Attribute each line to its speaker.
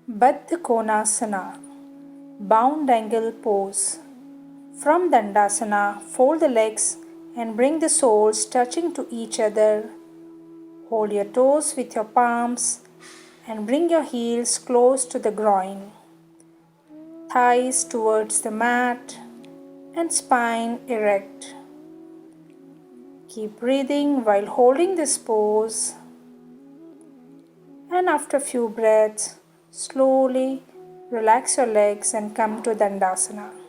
Speaker 1: Baddakonasana, bound angle pose. From Dandasana, fold the legs and bring the soles touching to each other. Hold your toes with your palms and bring your heels close to the groin. Thighs towards the mat and spine erect. Keep breathing while holding this pose. And after a few breaths, slowly relax your legs and come to Dandasana.